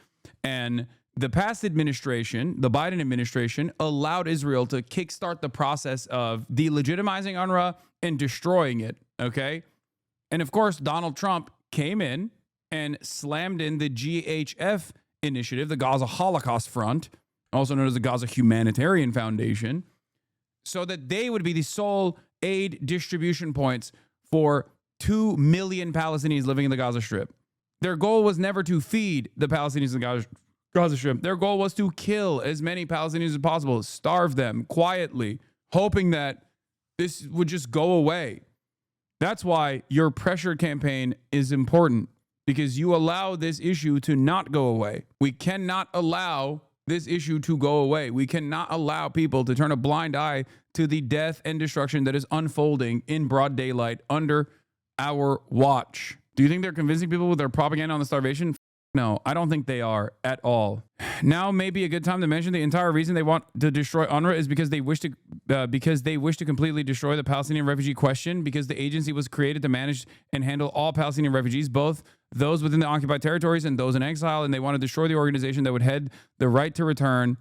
And the past administration, the Biden administration, allowed Israel to kickstart the process of delegitimizing UNRWA and destroying it, okay? And of course, Donald Trump came in and slammed in the GHF initiative, the Gaza Holocaust Front, also known as the Gaza Humanitarian Foundation, so that they would be the sole aid distribution points for 2 million Palestinians living in the Gaza Strip. Their goal was never to feed the Palestinians in the Gaza Strip. Their goal was to kill as many Palestinians as possible, starve them quietly, hoping that this would just go away. That's why your pressure campaign is important, because you allow this issue to not go away. We cannot allow this issue to go away. We cannot allow people to turn a blind eye to the death and destruction that is unfolding in broad daylight under our watch. Do you think they're convincing people with their propaganda on the starvation? No, I don't think they are at all. Now may be a good time to mention the entire reason they want to destroy UNRWA is because they wish to completely destroy the Palestinian refugee question, because the agency was created to manage and handle all Palestinian refugees, both those within the occupied territories and those in exile, and they want to destroy the organization that would head the right to return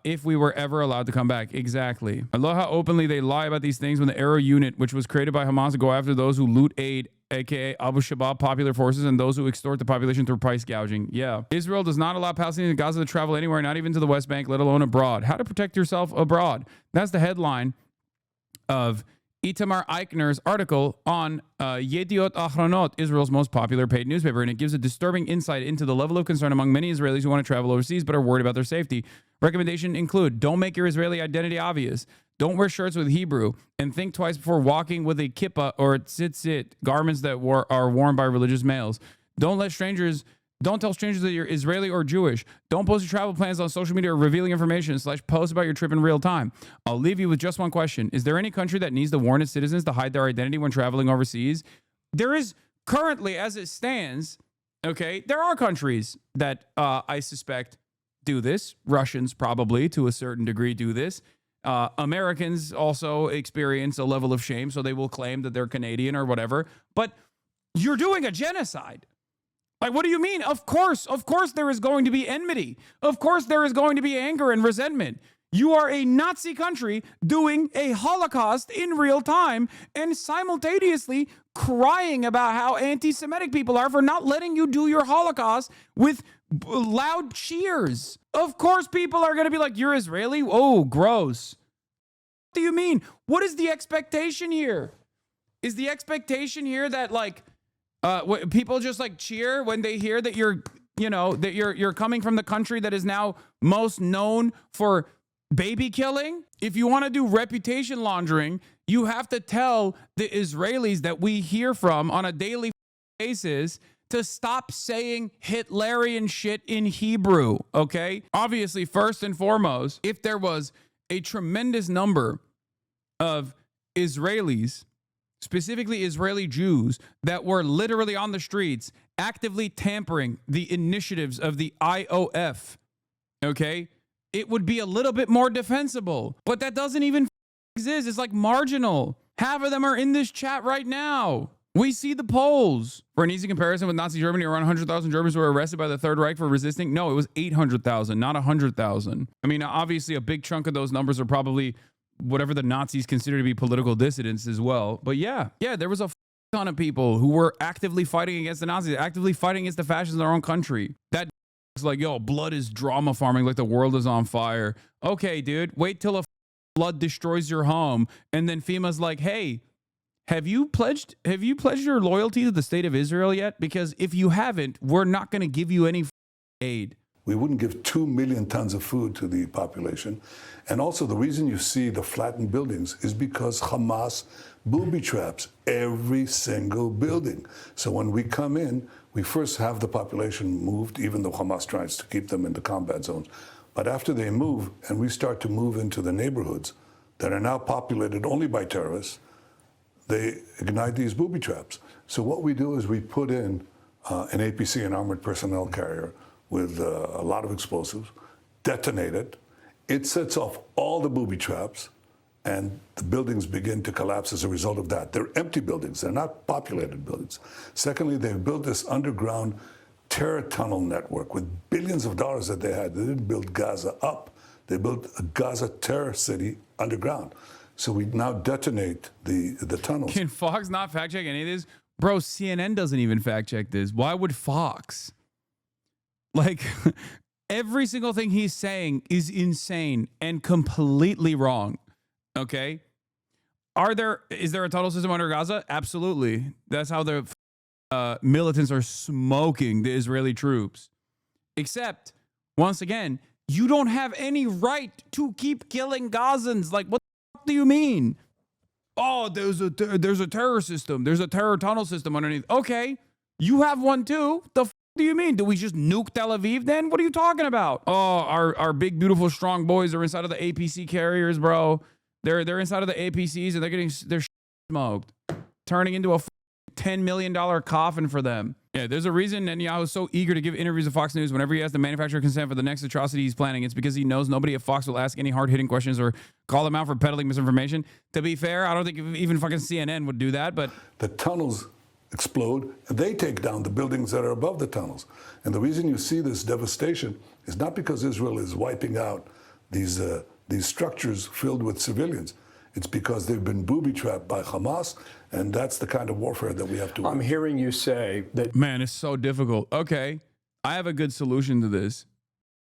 if we were ever allowed to come back. Exactly. I love how openly they lie about these things when the Arrow unit, which was created by Hamas to go after those who loot aid, aka Abu Shabaab popular forces, and those who extort the population through price gouging. Yeah. Israel does not allow Palestinians in Gaza to travel anywhere, not even to the West Bank, let alone abroad. How to protect yourself abroad. That's the headline of Itamar Eichner's article on Yediot Ahronot, Israel's most popular paid newspaper, and it gives a disturbing insight into the level of concern among many Israelis who want to travel overseas but are worried about their safety. Recommendation include: don't make your Israeli identity obvious. Don't wear shirts with Hebrew, and think twice before walking with a kippah or tzitzit, garments that are worn by religious males. Don't tell strangers that you're Israeli or Jewish. Don't post your travel plans on social media or revealing information / post about your trip in real time. I'll leave you with just one question. Is there any country that needs to warn its citizens to hide their identity when traveling overseas? There is currently, as it stands, okay, there are countries that I suspect do this. Russians probably, to a certain degree, do this. Americans also experience a level of shame, so they will claim that they're Canadian or whatever. But you're doing a genocide. Like, what do you mean? Of course there is going to be enmity. Of course there is going to be anger and resentment. You are a Nazi country doing a Holocaust in real time and simultaneously crying about how anti-Semitic people are for not letting you do your Holocaust with loud cheers. Of course people are going to be like, you're Israeli? Oh, gross. What do you mean? What is the expectation here? Is the expectation here that, like, people just like cheer when they hear that you're coming from the country that is now most known for baby killing? If you want to do reputation laundering, you have to tell the Israelis that we hear from on a daily basis to stop saying Hitlerian shit in Hebrew, okay? Obviously, first and foremost, if there was a tremendous number of Israelis, specifically Israeli Jews, that were literally on the streets actively tampering the initiatives of the IOF, okay, it would be a little bit more defensible. But that doesn't even exist. It's like marginal. Half of them are in this chat right now. We see the polls. For an easy comparison with Nazi Germany, around 100,000 Germans were arrested by the Third Reich for resisting. No, it was 800,000, not 100,000. I mean, obviously, a big chunk of those numbers are probably whatever the Nazis consider to be political dissidents as well. But yeah, there was a ton of people who were actively fighting against the Nazis, actively fighting against the fascists in their own country. That is like, yo, blood is drama farming, like the world is on fire. Okay, dude, wait till a flood destroys your home, and then FEMA's like, hey, have you pledged your loyalty to the state of Israel yet? Because if you haven't, we're not going to give you any aid. We wouldn't give 2 million tons of food to the population. And also the reason you see the flattened buildings is because Hamas booby traps every single building. So when we come in, we first have the population moved, even though Hamas tries to keep them in the combat zones. But after they move, and we start to move into the neighborhoods that are now populated only by terrorists, they ignite these booby traps. So what we do is we put in an APC, an armored personnel carrier, with a lot of explosives, detonate it. It sets off all the booby traps, and the buildings begin to collapse as a result of that. They're empty buildings. They're not populated buildings. Secondly, they've built this underground terror tunnel network with billions of dollars that they had. They didn't build Gaza up. They built a Gaza terror city underground. So we now detonate the tunnels. Can Fox not fact check any of this? Bro, CNN doesn't even fact check this. Why would Fox? Like, every single thing he's saying is insane and completely wrong. Okay? Is there a tunnel system under Gaza? Absolutely. That's how the militants are smoking the Israeli troops. Except, once again, you don't have any right to keep killing Gazans. Like, what do you mean? Oh, there's a terror system. There's a terror tunnel system underneath. Okay, you have one too. The do you mean? Do we just nuke Tel Aviv then? What are you talking about? Oh, our big, beautiful, strong boys are inside of the APC carriers, bro. They're inside of the APCs and they're getting their smoked, turning into a $10 million coffin for them. Yeah, there's a reason Netanyahu is so eager to give interviews to Fox News whenever he has to manufacture consent for the next atrocity he's planning. It's because he knows nobody at Fox will ask any hard-hitting questions or call him out for peddling misinformation. To be fair, I don't think even fucking CNN would do that, but... The tunnels explode, and they take down the buildings that are above the tunnels. And the reason you see this devastation is not because Israel is wiping out these structures filled with civilians. It's because they've been booby-trapped by Hamas, and that's the kind of warfare that we have to win. I'm hearing you say that... Man, it's so difficult. Okay, I have a good solution to this.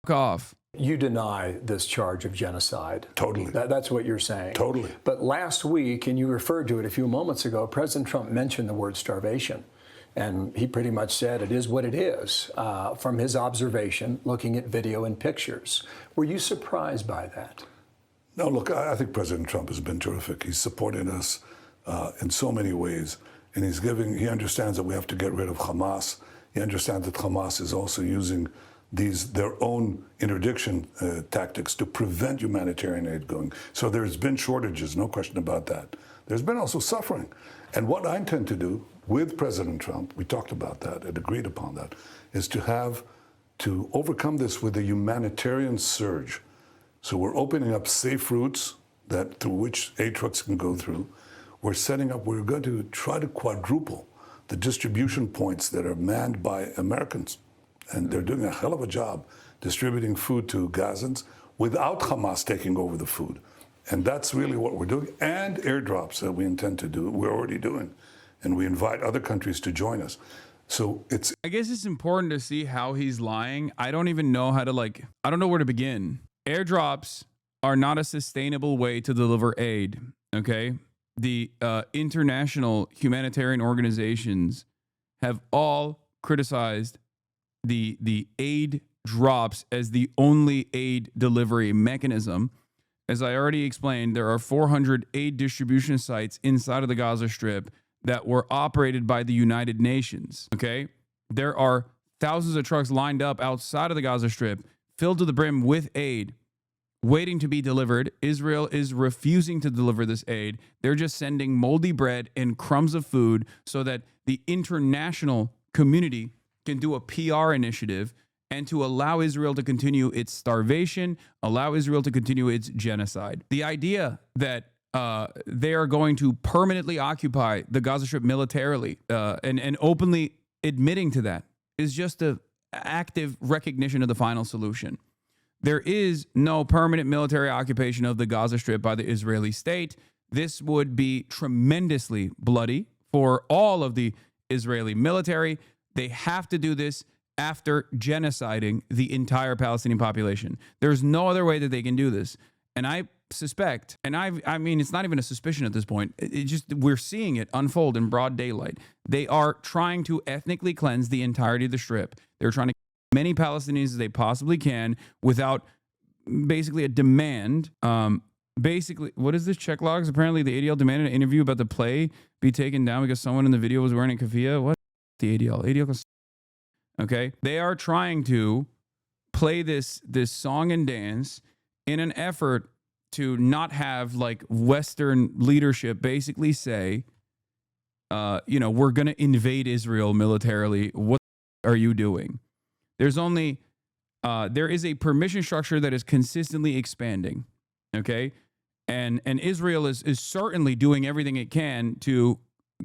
Fuck off. You deny this charge of genocide. Totally. That's what you're saying. Totally. But last week, and you referred to it a few moments ago, President Trump mentioned the word starvation. And he pretty much said it is what it is from his observation, looking at video and pictures. Were you surprised by that? No, look, I think President Trump has been terrific. He's supported us in so many ways. And he understands that we have to get rid of Hamas. He understands that Hamas is also using their own interdiction tactics to prevent humanitarian aid going. So there's been shortages, no question about that. There's been also suffering. And what I intend to do with President Trump, we talked about that and agreed upon that, is to overcome this with a humanitarian surge. So we're opening up safe routes through which aid trucks can go through. We're going to try to quadruple the distribution points that are manned by Americans. And they're doing a hell of a job distributing food to Gazans without Hamas taking over the food. And that's really what we're doing. And airdrops that we intend to do, we're already doing. And we invite other countries to join us. So I guess it's important to see how he's lying. I don't even know I don't know where to begin. Airdrops are not a sustainable way to deliver aid, okay? The international humanitarian organizations have all criticized the aid drops as the only aid delivery mechanism. As I already explained, there are 400 aid distribution sites inside of the Gaza Strip that were operated by the United Nations, okay? There are thousands of trucks lined up outside of the Gaza Strip filled to the brim with aid, waiting to be delivered. Israel is refusing to deliver this aid. They're just sending moldy bread and crumbs of food so that the international community can do a PR initiative and to allow Israel to continue its starvation, allow Israel to continue its genocide. The idea that they are going to permanently occupy the Gaza Strip militarily and openly admitting to that is just an active recognition of the final solution. There is no permanent military occupation of the Gaza Strip by the Israeli state. This would be tremendously bloody for all of the Israeli military. They have to do this after genociding the entire Palestinian population. There's no other way that they can do this. And I suspect, and I mean, it's not even a suspicion at this point. It just, we're seeing it unfold in broad daylight. They are trying to ethnically cleanse the entirety of the Strip. They're trying to kill as many Palestinians as they possibly can without basically a demand. Basically, what is this? Check logs. Apparently, the ADL demanded an interview about the play be taken down because someone in the video was wearing a keffiyeh. What? The ADL. ADL. Okay. They are trying to play this song and dance in an effort to not have like Western leadership basically say, we're going to invade Israel militarily. What are you doing? There is a permission structure that is consistently expanding. Okay. And Israel is certainly doing everything it can to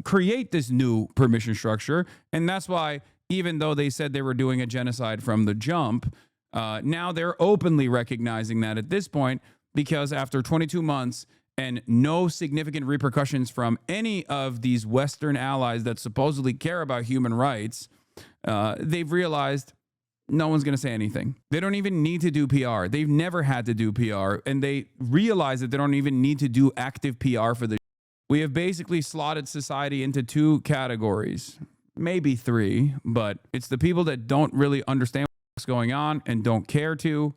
create this new permission structure. And that's why, even though they said they were doing a genocide from the jump, now they're openly recognizing that at this point, because after 22 months and no significant repercussions from any of these Western allies that supposedly care about human rights, they've realized no one's going to say anything. They don't even need to do PR. They've never had to do PR, and they realize that they don't even need to do active PR for the. We have basically slotted society into two categories, maybe three, but it's the people that don't really understand what's going on and don't care to.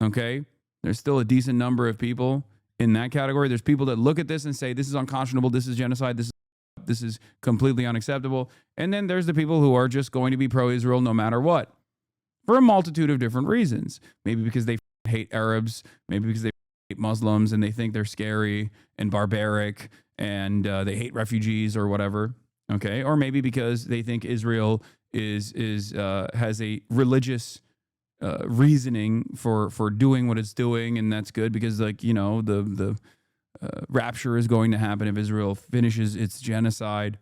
Okay. There's still a decent number of people in that category. There's people that look at this and say, this is unconscionable. This is genocide. This is completely unacceptable. And then there's the people who are just going to be pro-Israel no matter what, for a multitude of different reasons. Maybe because they hate Arabs, maybe because they hate Muslims and they think they're scary and barbaric, and they hate refugees or whatever. Okay. Or maybe because they think Israel has a religious reasoning for doing what it's doing, and that's good because, like, the rapture is going to happen if Israel finishes its genocide.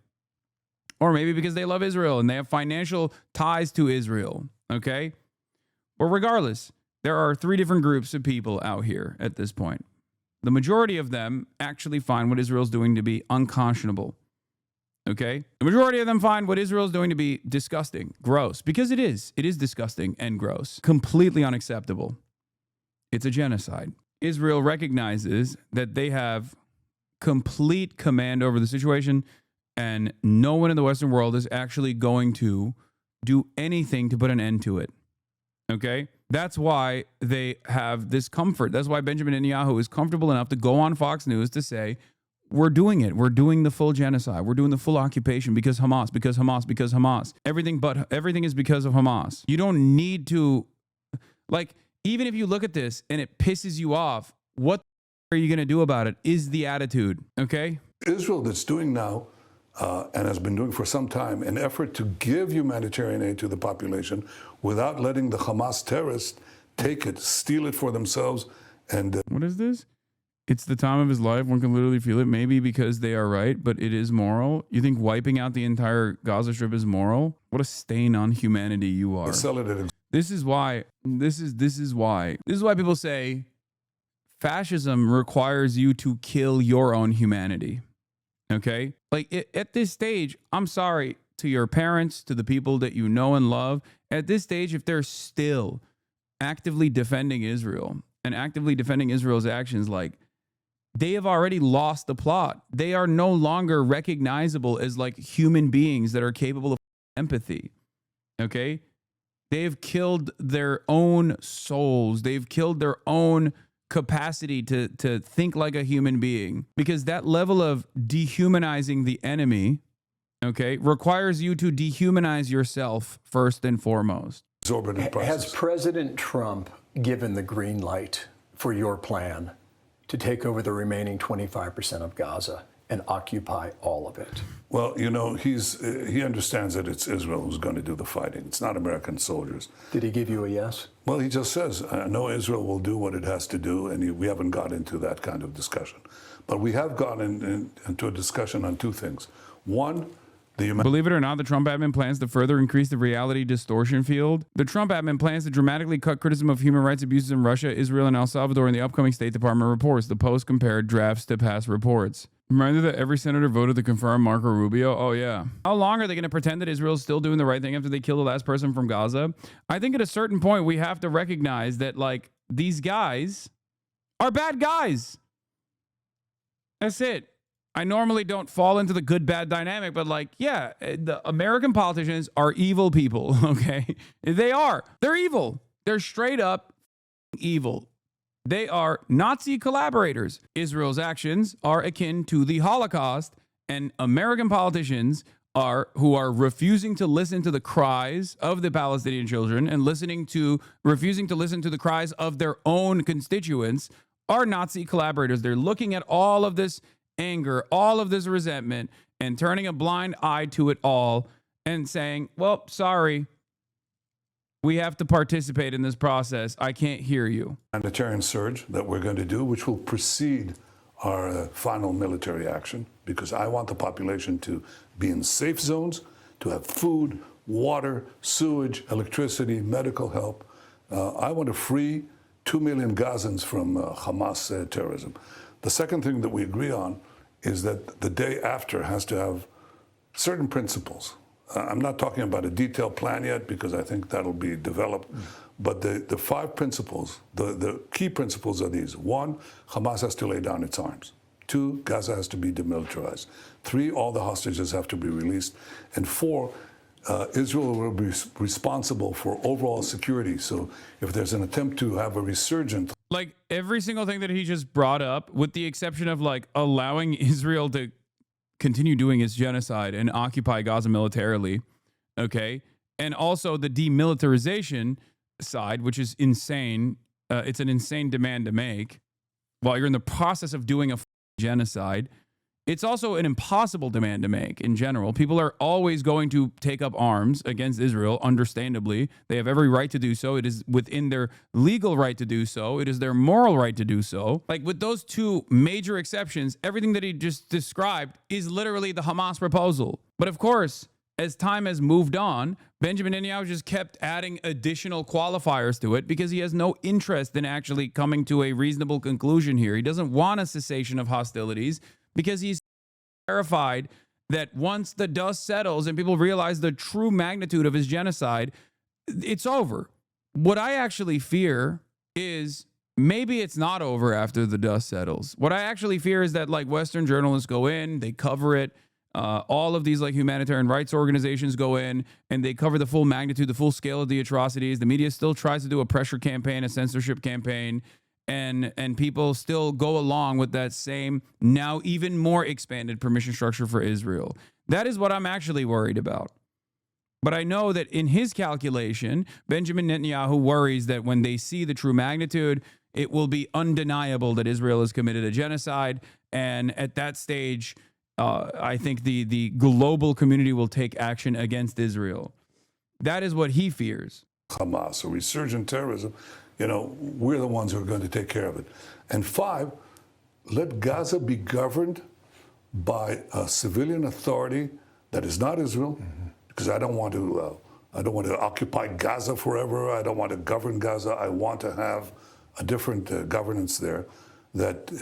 Or maybe because they love Israel and they have financial ties to Israel. Okay. But regardless, there are three different groups of people out here at this point. The majority of them actually find what Israel's doing to be unconscionable. Okay? The majority of them find what Israel's doing to be disgusting, gross, because it is. It is disgusting and gross. Completely unacceptable. It's a genocide. Israel recognizes that they have complete command over the situation, and no one in the Western world is actually going to do anything to put an end to it. Okay? That's why they have this comfort. That's why Benjamin Netanyahu is comfortable enough to go on Fox News to say, we're doing it. We're doing the full genocide. We're doing the full occupation because Hamas, because Hamas, because Hamas. Everything is because of Hamas. You don't need to, like, even if you look at this and it pisses you off, what are you going to do about it is the attitude. Okay? Israel that's doing now and has been doing for some time an effort to give humanitarian aid to the population without letting the Hamas terrorists take it, steal it for themselves. And what is this? It's the time of his life. One can literally feel it. Maybe because they are right, but it is moral. You think wiping out the entire Gaza Strip is moral? What a stain on humanity you are. This is why people say fascism requires you to kill your own humanity. Okay? Like, at this stage, I'm sorry to your parents, to the people that you know and love. At this stage, if they're still actively defending Israel and actively defending Israel's actions, like, they have already lost the plot. They are no longer recognizable as like human beings that are capable of empathy. Okay? They've killed their own souls. They've killed their own capacity to think like a human being, because that level of dehumanizing the enemy, okay, requires you to dehumanize yourself first and foremost. Has President Trump given the green light for your plan to take over the remaining 25% of Gaza and occupy all of it? Well, you know, he understands that it's Israel who's going to do the fighting. It's not American soldiers. Did he give you a yes? Well, he just says, I know Israel will do what it has to do, and we haven't got into that kind of discussion. But we have gotten into a discussion on two things. One, believe it or not, the Trump admin plans to further increase the reality distortion field. The Trump admin plans to dramatically cut criticism of human rights abuses in Russia, Israel, and El Salvador in the upcoming State Department reports. The Post compared drafts to past reports. Reminder that every senator voted to confirm Marco Rubio. Oh, yeah. How long are they going to pretend that Israel's still doing the right thing after they kill the last person from Gaza? I think at a certain point, we have to recognize that, like, these guys are bad guys. That's it. I normally don't fall into the good-bad dynamic, but like, yeah, the American politicians are evil people, okay? They are. They're evil. They're straight up evil. They are Nazi collaborators. Israel's actions are akin to the Holocaust, and American politicians who are refusing to listen to the cries of the Palestinian children and refusing to listen to the cries of their own constituents are Nazi collaborators. They're looking at all of this anger, all of this resentment, and turning a blind eye to it all and saying, well, sorry, we have to participate in this process. I can't hear you. Humanitarian surge that we're going to do, which will precede our final military action, because I want the population to be in safe zones, to have food, water, sewage, electricity, medical help. I want to free 2 million Gazans from Hamas terrorism. The second thing that we agree on is that the day after has to have certain principles. I'm not talking about a detailed plan yet because I think that'll be developed. But the 5 principles, the key principles are these. 1, Hamas has to lay down its arms. 2, Gaza has to be demilitarized. 3, all the hostages have to be released. And 4, Israel will be responsible for overall security. So if there's an attempt to have a resurgence, like every single thing that he just brought up, with the exception of like allowing Israel to continue doing its genocide and occupy Gaza militarily, okay? And also the demilitarization side, which is insane. It's an insane demand to make while you're in the process of doing a genocide. It's also an impossible demand to make in general. People are always going to take up arms against Israel, understandably. They have every right to do so. It is within their legal right to do so. It is their moral right to do so. Like with those 2 major exceptions, everything that he just described is literally the Hamas proposal. But of course, as time has moved on, Benjamin Netanyahu just kept adding additional qualifiers to it because he has no interest in actually coming to a reasonable conclusion here. He doesn't want a cessation of hostilities, because he's terrified that once the dust settles and people realize the true magnitude of his genocide, it's over. What I actually fear is maybe it's not over after the dust settles. What I actually fear is that like Western journalists go in, they cover it. All of these like humanitarian rights organizations go in and they cover the full magnitude, the full scale of the atrocities. The media still tries to do a pressure campaign, a censorship campaign. And people still go along with that same, now even more expanded permission structure for Israel. That is what I'm actually worried about. But I know that in his calculation, Benjamin Netanyahu worries that when they see the true magnitude, it will be undeniable that Israel has committed a genocide. And at that stage, I think the global community will take action against Israel. That is what he fears. Hamas, or resurgent terrorism, you know, we're the ones who are going to take care of it. And 5, let Gaza be governed by a civilian authority that is not Israel, because I don't want to occupy Gaza forever. I don't want to govern Gaza. I want to have a different governance there that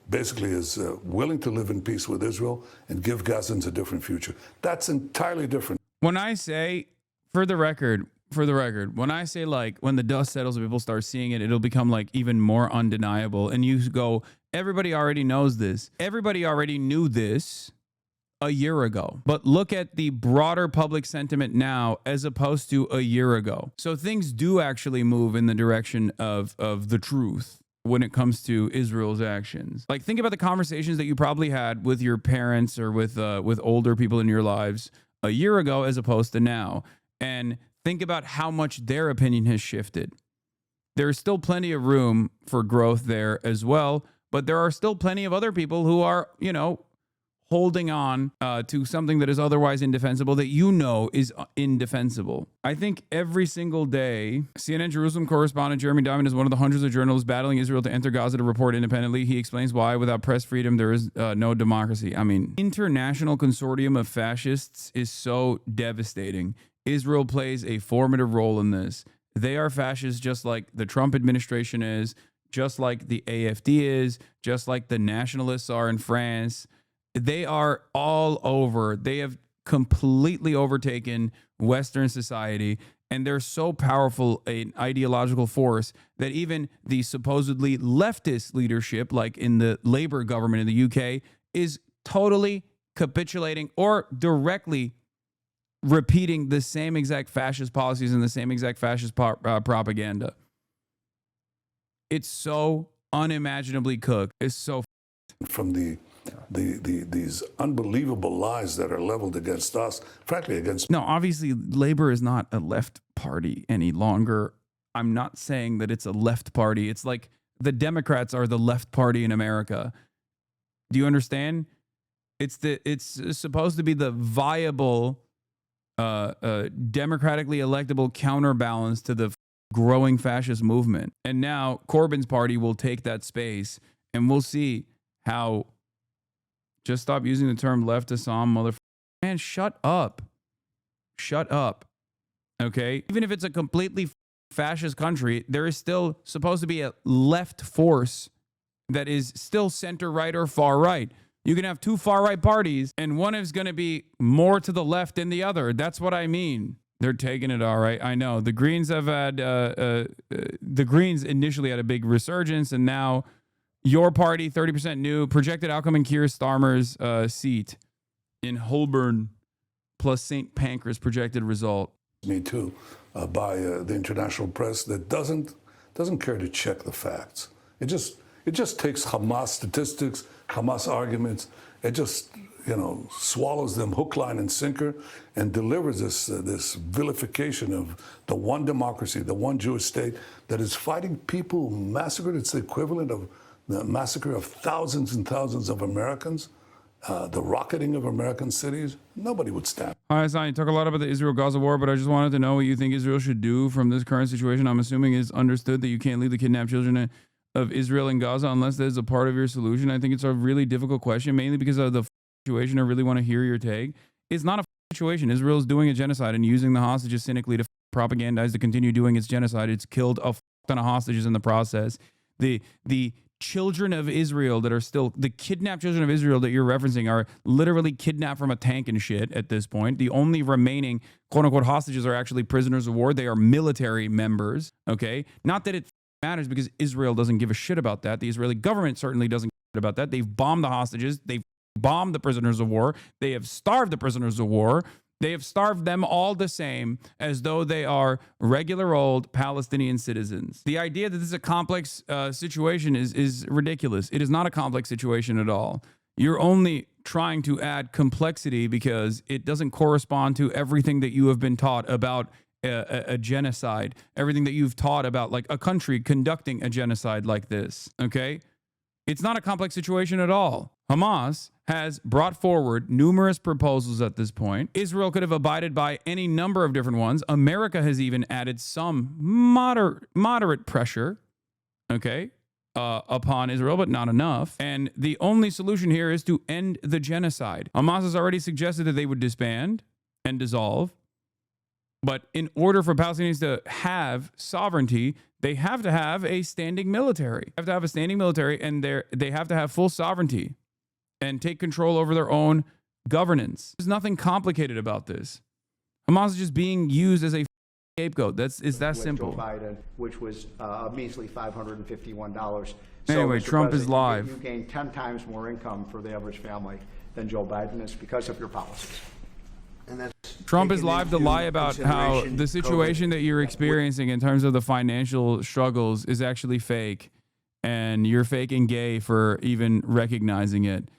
basically is willing to live in peace with Israel and give Gazans a different future. That's entirely different. When I say, for the record, when I say like when the dust settles and people start seeing it, it'll become like even more undeniable. And you go, everybody already knows this. Everybody already knew this a year ago. But look at the broader public sentiment now as opposed to a year ago. So things do actually move in the direction of the truth when it comes to Israel's actions. Like think about the conversations that you probably had with your parents or with older people in your lives a year ago as opposed to now. And think about how much their opinion has shifted. There's still plenty of room for growth there as well. But there are still plenty of other people who are, holding on to something that is otherwise indefensible, that is indefensible. I think every single day, CNN Jerusalem correspondent Jeremy Diamond is one of the hundreds of journalists battling Israel to enter Gaza to report independently. He explains why without press freedom, there is no democracy. I mean, international consortium of fascists is so devastating. Israel plays a formative role in this. They are fascists just like the Trump administration is, just like the AfD is, just like the nationalists are in France. They are all over. They have completely overtaken Western society, and they're so powerful an ideological force that even the supposedly leftist leadership, like in the Labour government in the UK, is totally capitulating or directly repeating the same exact fascist policies and the same exact fascist propaganda. It's so unimaginably cooked. It's so from these unbelievable lies that are leveled against us, frankly, against... No, obviously, Labor is not a left party any longer. I'm not saying that it's a left party. It's like the Democrats are the left party in America. Do you understand? It's supposed to be the viable, democratically electable counterbalance to the growing fascist movement. And now Corbyn's party will take that space, and we'll see how... Just stop using the term leftist on motherfucker. Man, shut up. Shut up. Okay? Even if it's a completely fascist country, there is still supposed to be a left force that is still center right or far right. You can have two far right parties, and one is going to be more to the left than the other. That's what I mean. They're taking it all right. I know. The Greens have had, the Greens initially had a big resurgence, and now your party, 30% new, projected outcome in Keir Starmer's seat in Holborn plus St. Pancras projected result. Me too, by the international press that doesn't care to check the facts. It just takes Hamas statistics, Hamas arguments. It just swallows them hook, line, and sinker, and delivers this vilification of the one democracy, the one Jewish state that is fighting people massacred. It's the equivalent of the massacre of thousands and thousands of Americans, the rocketing of American cities. Nobody would stand. Hi, Hassan. You talk a lot about the Israel-Gaza war, but I just wanted to know what you think Israel should do from this current situation. I'm assuming it's understood that you can't leave the kidnapped children of Israel and Gaza unless there's a part of your solution. I think it's a really difficult question, mainly because of the situation. I really want to hear your take. It's not a situation. Israel is doing a genocide and using the hostages cynically to propagandize to continue doing its genocide. It's killed a ton of hostages in the process. The children of Israel that are still, the kidnapped children of Israel that you're referencing are literally kidnapped from a tank and shit at this point. The only remaining quote unquote hostages are actually prisoners of war. They are military members. Okay. Not that it matters because Israel doesn't give a shit about that. The Israeli government certainly doesn't give a shit about that. They've bombed the hostages. They've bombed the prisoners of war. They have starved the prisoners of war. They have starved them all the same as though they are regular old Palestinian citizens. The idea that this is a complex situation is ridiculous. It is not a complex situation at all. You're only trying to add complexity because it doesn't correspond to everything that you have been taught about a genocide, everything that you've taught about like a country conducting a genocide like this, okay? It's not a complex situation at all. Hamas has brought forward numerous proposals at this point. Israel could have abided by any number of different ones. America has even added some moderate pressure, okay, upon Israel, but not enough. And the only solution here is to end the genocide. Hamas has already suggested that they would disband and dissolve. But in order for Palestinians to have sovereignty, they have to have a standing military. They have to have a standing military, and they have to have full sovereignty and take control over their own governance. There's nothing complicated about this. Hamas is just being used as a scapegoat. It's that simple. Joe Biden, which was a measly $551. Anyway, so, Trump is live. You gain 10 times more income for the average family than Joe Biden is because of your policies. And that's Trump is live to lie about how the situation that you're experiencing in terms of the financial struggles is actually fake, and you're fake and gay for even recognizing it.